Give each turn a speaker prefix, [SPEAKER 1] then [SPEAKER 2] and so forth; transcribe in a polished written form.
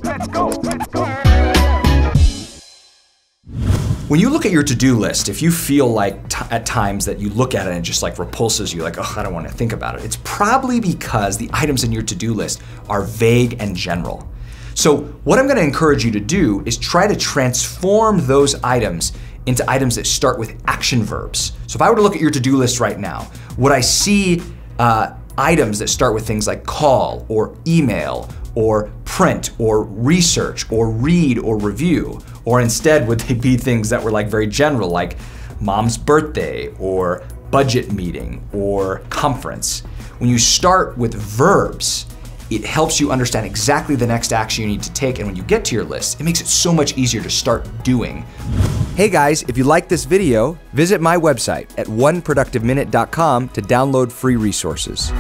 [SPEAKER 1] Let's go.
[SPEAKER 2] When you look at your to-do list, if you feel like at times that you look at it and it just like repulses you, like, oh, I don't want to think about it, it's probably because the items in your to-do list are vague and general. So what I'm going to encourage you to do is try to transform those items into items that start with action verbs. So if I were to look at your to-do list right now, would I see items that start with things like call or email or print or research or read or review? Or instead, would they be things that were like very general, like mom's birthday or budget meeting or conference? When you start with verbs, it helps you understand exactly the next action you need to take, and when you get to your list, it makes it so much easier to start doing. Hey guys, if you like this video, visit my website at oneproductiveminute.com to download free resources.